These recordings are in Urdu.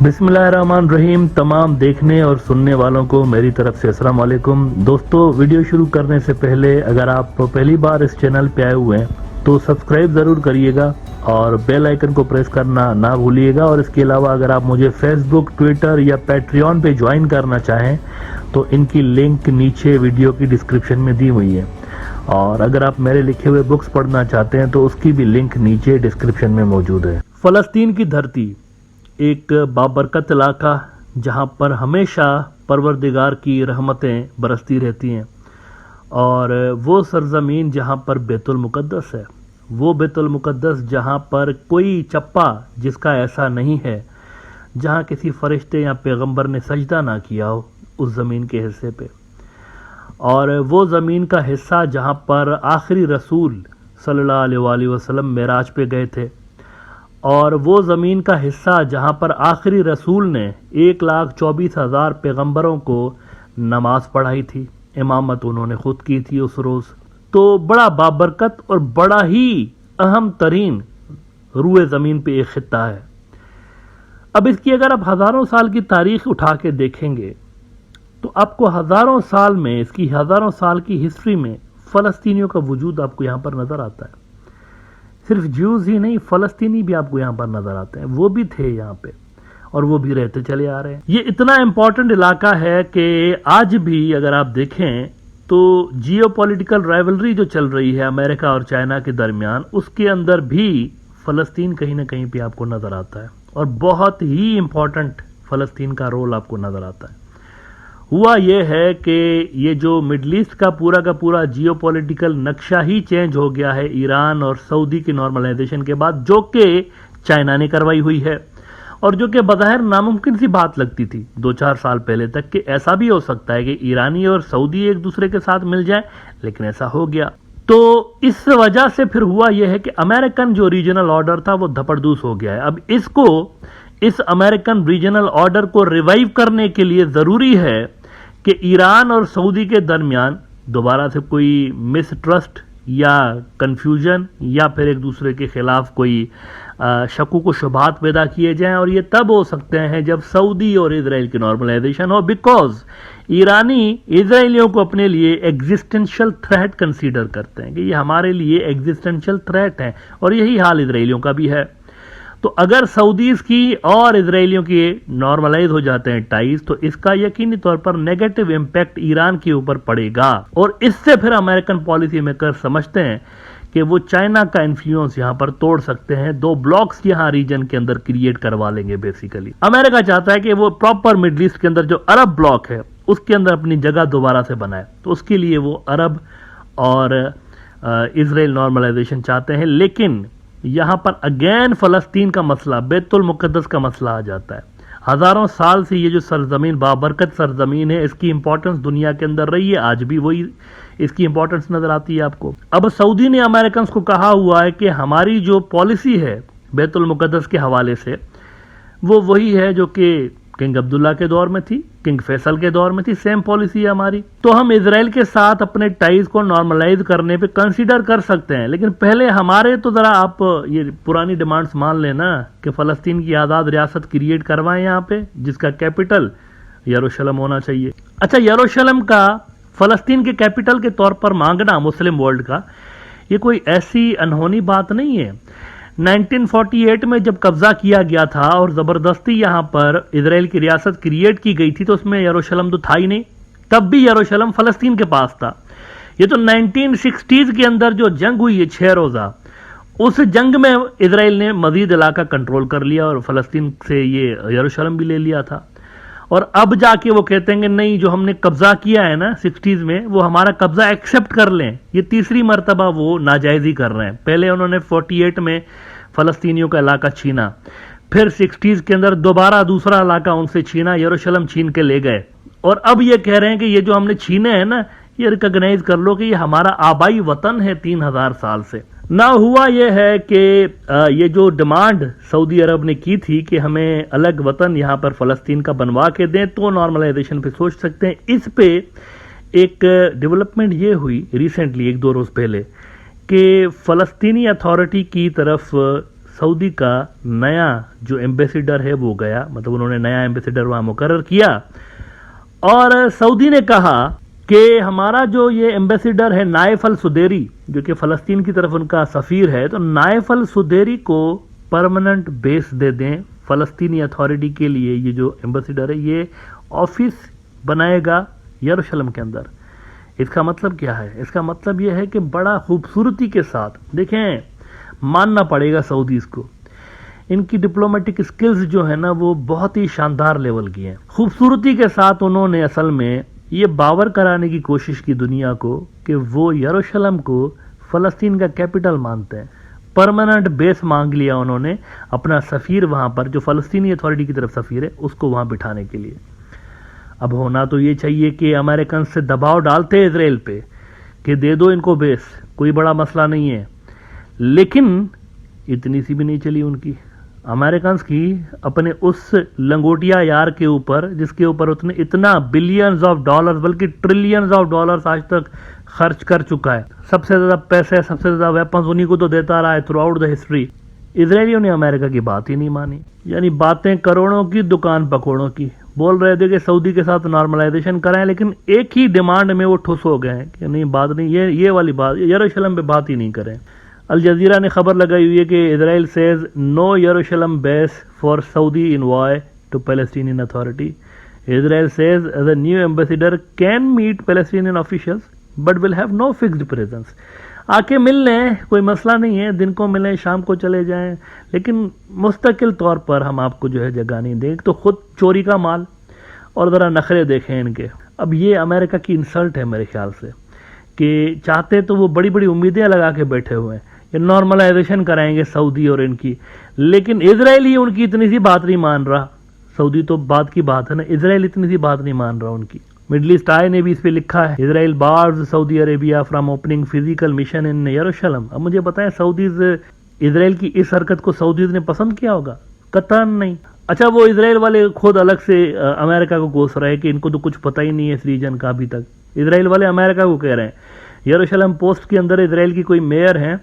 بسم اللہ الرحمن الرحیم. تمام دیکھنے اور سننے والوں کو میری طرف سے السلام علیکم. دوستو، ویڈیو شروع کرنے سے پہلے اگر آپ پہلی بار اس چینل پہ آئے ہوئے ہیں تو سبسکرائب ضرور کریے گا اور بیل آئیکن کو پریس کرنا نہ بھولیے گا. اور اس کے علاوہ اگر آپ مجھے فیس بک، ٹویٹر یا پیٹریون پہ جوائن کرنا چاہیں تو ان کی لنک نیچے ویڈیو کی ڈسکرپشن میں دی ہوئی ہے. اور اگر آپ میرے لکھے ہوئے بکس پڑھنا چاہتے ہیں تو اس کی بھی لنک نیچے ڈسکرپشن میں موجود ہے. فلسطین کی دھرتی ایک بابرکت علاقہ جہاں پر ہمیشہ پروردگار کی رحمتیں برستی رہتی ہیں، اور وہ سرزمین جہاں پر بیت المقدس ہے، وہ بیت المقدس جہاں پر کوئی چپا جس کا ایسا نہیں ہے جہاں کسی فرشتے یا پیغمبر نے سجدہ نہ کیا ہو اس زمین کے حصے پہ، اور وہ زمین کا حصہ جہاں پر آخری رسول صلی اللہ علیہ وآلہ وسلم معراج پہ گئے تھے، اور وہ زمین کا حصہ جہاں پر آخری رسول نے 1,24,000 پیغمبروں کو نماز پڑھائی تھی. امامت انہوں نے خود کی تھی اس روز. تو بڑا بابرکت اور بڑا ہی اہم ترین روئے زمین پہ ایک خطہ ہے. اب اس کی اگر آپ ہزاروں سال کی تاریخ اٹھا کے دیکھیں گے تو آپ کو ہزاروں سال میں، اس کی ہزاروں سال کی ہسٹری میں فلسطینیوں کا وجود آپ کو یہاں پر نظر آتا ہے. صرف جیوز ہی نہیں، فلسطینی بھی آپ کو یہاں پر نظر آتے ہیں. وہ بھی تھے یہاں پہ اور وہ بھی رہتے چلے آ رہے ہیں. یہ اتنا امپورٹنٹ علاقہ ہے کہ آج بھی اگر آپ دیکھیں تو جیو پولیٹیکل رائیولری جو چل رہی ہے امریکہ اور چائنا کے درمیان، اس کے اندر بھی فلسطین کہیں نہ کہیں پہ آپ کو نظر آتا ہے، اور بہت ہی امپورٹنٹ فلسطین کا رول آپ کو نظر آتا ہے. ہوا یہ ہے کہ یہ جو مڈل ایسٹ کا پورا جیو پولیٹیکل نقشہ ہی چینج ہو گیا ہے ایران اور سعودی کی نارملائزیشن کے بعد، جو کہ چائنا نے کروائی ہوئی ہے، اور جو کہ بظاہر ناممکن سی بات لگتی تھی 2-4 سال پہلے تک کہ ایسا بھی ہو سکتا ہے کہ ایرانی اور سعودی ایک دوسرے کے ساتھ مل جائیں، لیکن ایسا ہو گیا. تو اس وجہ سے پھر ہوا یہ ہے کہ امریکن جو ریجنل آرڈر تھا وہ دھپڑدوس ہو گیا ہے. اب اس امریکن ریجنل آرڈر کو ریوائیو کرنے کے لیے ضروری ہے کہ ایران اور سعودی کے درمیان دوبارہ سے کوئی مس ٹرسٹ یا کنفیوژن یا پھر ایک دوسرے کے خلاف کوئی شکوک و شبہات پیدا کیے جائیں، اور یہ تب ہو سکتے ہیں جب سعودی اور اسرائیل کی نارملائزیشن ہو، بیکاز ایرانی اسرائیلیوں کو اپنے لیے ایگزسٹنشل تھریٹ کنسیڈر کرتے ہیں کہ یہ ہمارے لیے ایگزسٹنشل تھریٹ ہیں، اور یہی حال اسرائیلیوں کا بھی ہے. تو اگر سعودیز کی اور اسرائیلیوں کی نارملائز ہو جاتے ہیں ٹائز، تو اس کا یقینی طور پر نیگیٹو امپیکٹ ایران کے اوپر پڑے گا، اور اس سے پھر امریکن پالیسی میکر سمجھتے ہیں کہ وہ چائنا کا انفلوئنس یہاں پر توڑ سکتے ہیں. 2 بلاکس یہاں ریجن کے اندر کریٹ کروا لیں گے. بیسیکلی امریکہ چاہتا ہے کہ وہ پراپر مڈل ایسٹ کے اندر جو عرب بلاک ہے اس کے اندر اپنی جگہ دوبارہ سے بنائے. تو اس کے لیے وہ عرب اور اسرائیل نارملائزیشن چاہتے ہیں. لیکن یہاں پر اگین فلسطین کا مسئلہ، بیت المقدس کا مسئلہ آ جاتا ہے. ہزاروں سال سے یہ جو سرزمین بابرکت سرزمین ہے، اس کی امپورٹنس دنیا کے اندر رہی ہے، آج بھی وہی اس کی امپورٹنس نظر آتی ہے آپ کو. اب سعودی نے امریکنز کو کہا ہوا ہے کہ ہماری جو پالیسی ہے بیت المقدس کے حوالے سے وہ وہی ہے جو کہ کنگ عبداللہ کے دور میں تھی، کنگ فیصل کے دور میں تھی، سیم پالیسی ہے ہماری. تو ہم اسرائیل کے ساتھ اپنے ٹائز کو نارملائز کرنے پہ کنسیڈر کر سکتے ہیں، لیکن پہلے ہمارے تو ذرا آپ یہ پرانی ڈیمانڈز مان لینا کہ فلسطین کی آزاد ریاست کریٹ کروائیں یہاں پہ، جس کا کیپٹل یروشلم ہونا چاہیے. اچھا، یروشلم کا فلسطین کے کیپٹل کے طور پر مانگنا مسلم ورلڈ کا یہ کوئی ایسی انہونی بات نہیں ہے. 1948 میں جب قبضہ کیا گیا تھا اور زبردستی یہاں پر اسرائیل کی ریاست کریٹ کی گئی تھی تو اس میں یروشلم تو تھا ہی نہیں. تب بھی یروشلم فلسطین کے پاس تھا. یہ تو 1960s کے اندر جو جنگ ہوئی ہے 6 روزہ، اس جنگ میں اسرائیل نے مزید علاقہ کنٹرول کر لیا اور فلسطین سے یہ یروشلم بھی لے لیا تھا. اور اب جا کے وہ کہتے ہیں کہ نہیں، جو ہم نے قبضہ کیا ہے نا 60s میں، وہ ہمارا قبضہ ایکسیپٹ کر لیں. یہ تیسری مرتبہ وہ ناجائزی کر رہے ہیں. پہلے انہوں نے 48 میں فلسطینیوں کا علاقہ چھینا، پھر 60s کے اندر دوبارہ دوسرا علاقہ ان سے چھینا، یروشلم چھین کے لے گئے، اور اب یہ کہہ رہے ہیں کہ یہ جو ہم نے چھینے ہیں نا، یہ ریکگنائز کر لو کہ یہ ہمارا آبائی وطن ہے 3000 سال سے. نہ ہوا یہ ہے کہ یہ جو ڈیمانڈ سعودی عرب نے کی تھی کہ ہمیں الگ وطن یہاں پر فلسطین کا بنوا کے دیں تو نارملائزیشن پہ سوچ سکتے ہیں. اس پہ ایک ڈیولپمنٹ یہ ہوئی ریسنٹلی 1-2 روز پہلے کہ فلسطینی اتھارٹی کی طرف سعودی کا نیا جو ایمبیسیڈر ہے وہ گیا، مطلب انہوں نے نیا ایمبیسیڈر وہاں مقرر کیا، اور سعودی نے کہا کہ ہمارا جو یہ ایمبیسیڈر ہے نائف السدیری، جو کہ فلسطین کی طرف ان کا سفیر ہے، تو نائف السدیری کو پرماننٹ بیس دے دیں فلسطینی اتھارٹی کے لیے۔ یہ جو ایمبیسیڈر ہے یہ آفس بنائے گا یروشلم کے اندر۔ اس کا مطلب کیا ہے؟ اس کا مطلب یہ ہے کہ بڑا خوبصورتی کے ساتھ، دیکھیں ماننا پڑے گا سعودیز کو، ان کی ڈپلومیٹک سکلز جو ہے نا وہ بہت ہی شاندار لیول کی ہیں۔ خوبصورتی کے ساتھ انہوں نے اصل میں یہ باور کرانے کی کوشش کی دنیا کو کہ وہ یروشلم کو فلسطین کا کیپٹل مانتے ہیں۔ پرماننٹ بیس مانگ لیا انہوں نے اپنا سفیر وہاں پر، جو فلسطینی اتھارٹی کی طرف سفیر ہے، اس کو وہاں بٹھانے کے لیے۔ اب ہونا تو یہ چاہیے کہ امریکن سے دباؤ ڈالتے اسرائیل پہ کہ دے دو ان کو بیس، کوئی بڑا مسئلہ نہیں ہے، لیکن اتنی سی بھی نہیں چلی ان کی، امریکنز کی، اپنے اس لنگوٹیا یار کے اوپر جس کے اوپر اتنا بلینز آف ڈالرز بلکہ ٹریلینز آف ڈالرز آج تک خرچ کر چکا ہے۔ سب سے زیادہ پیسے، سب سے زیادہ ویپنز انہی کو تو دیتا رہا ہے تھرو آؤٹ دا ہسٹری۔ اسرائیلیوں نے امریکہ کی بات ہی نہیں مانی، یعنی باتیں کروڑوں کی، دکان پکوڑوں کی۔ بول رہے تھے کہ سعودی کے ساتھ نارملائزیشن کرائیں، لیکن ایک ہی ڈیمانڈ میں وہ ٹھوس ہو گئے ہیں کہ نہیں، بات نہیں، یہ والی بات یروشلم پہ بات ہی نہیں کریں۔ الجزیرہ نے خبر لگائی ہوئی ہے کہ Israel says no Jerusalem base for Saudi envoy to Palestinian authority. Israel says the new ambassador can meet Palestinian officials but will have no fixed presence۔ آکے مل لیں، کوئی مسئلہ نہیں ہے، دن کو ملیں، شام کو چلے جائیں، لیکن مستقل طور پر ہم آپ کو جو ہے جگہ نہیں دیں۔ تو خود چوری کا مال، اور ذرا نخرے دیکھیں ان کے۔ اب یہ امریکہ کی انسلٹ ہے میرے خیال سے، کہ چاہتے تو وہ بڑی بڑی امیدیں لگا کے بیٹھے ہوئے ہیں کہ نارملائزیشن کرائیں گے سعودی اور ان کی، لیکن اسرائیل ہی ان کی اتنی سی بات نہیں مان رہا۔ سعودی تو بات کی بات ہے نا، اسرائیل اتنی سی بات نہیں مان رہا ان کی۔ مڈل ایسٹ آئی نے بھی اس پہ لکھا ہے، Israel bars Saudi Arabia from opening physical mission in Jerusalem. اب مجھے بتائیں سعودیز اسرائیل کی اس حرکت کو سعودیز نے پسند کیا ہوگا؟ قطعاً نہیں۔ اچھا، وہ اسرائیل والے خود الگ سے امریکہ کو کوس رہے کہ ان کو تو کچھ پتہ ہی نہیں ہے اس ریجن کا ابھی تک۔ اسرائیل والے امریکہ کو کہہ رہے ہیں۔ یروشلم پوسٹ کے اندر اسرائیل کی کوئی میئر ہیں،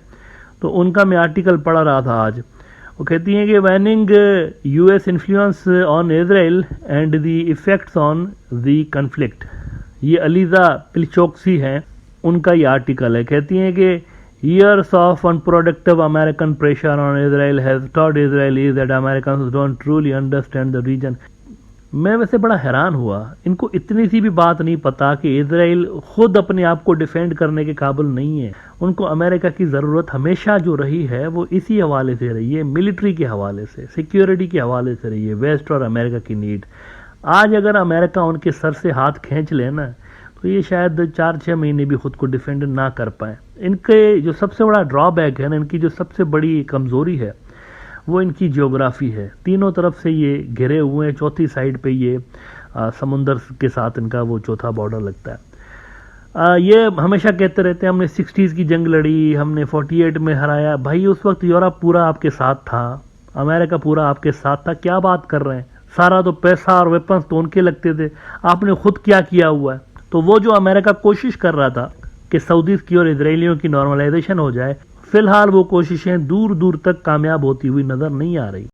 تو ان کا میں آرٹیکل پڑھ رہا تھا آج، وہ کہتی ہیں کہ waning U S influence on Israel and the effects on the conflict. یہ علیزہ پلچوکسی ہیں، ان کا یہ آرٹیکل ہے، کہتی ہیں کہ years of unproductive American pressure on Israel has taught Israelis that Americans don't truly understand the region۔ میں ویسے بڑا حیران ہوا، ان کو اتنی سی بھی بات نہیں پتا کہ اسرائیل خود اپنے آپ کو ڈیفینڈ کرنے کے قابل نہیں ہے۔ ان کو امریکہ کی ضرورت ہمیشہ جو رہی ہے وہ اسی حوالے سے رہی ہے، ملٹری کے حوالے سے، سیکیورٹی کے حوالے سے رہی ہے، ویسٹ اور امریکہ کی نیڈ۔ آج اگر امریکہ ان کے سر سے ہاتھ کھینچ لے نا، تو یہ شاید 4-6 مہینے بھی خود کو ڈیفینڈ نہ کر پائیں۔ ان کے جو سب سے بڑا ڈرا بیک ہے نا، ان کی جو سب سے بڑی کمزوری ہے وہ ان کی جیوگرافی ہے۔ تینوں طرف سے یہ گھرے ہوئے ہیں، چوتھی سائڈ پہ یہ سمندر کے ساتھ ان کا وہ چوتھا بارڈر لگتا ہے۔ یہ ہمیشہ کہتے رہتے ہیں ہم نے 60s کی جنگ لڑی، ہم نے 48 میں ہرایا۔ بھائی اس وقت یورپ پورا آپ کے ساتھ تھا، امریکہ پورا آپ کے ساتھ تھا، کیا بات کر رہے ہیں؟ سارا تو پیسہ اور ویپنز تو ان کے لگتے تھے، آپ نے خود کیا کیا ہوا ہے؟ تو وہ جو امریکہ کوشش کر رہا تھا کہ سعودیز کی اور اسرائیلیوں کی نارملائزیشن ہو جائے، فی الحال وہ کوششیں دور دور تک کامیاب ہوتی ہوئی نظر نہیں آ رہی۔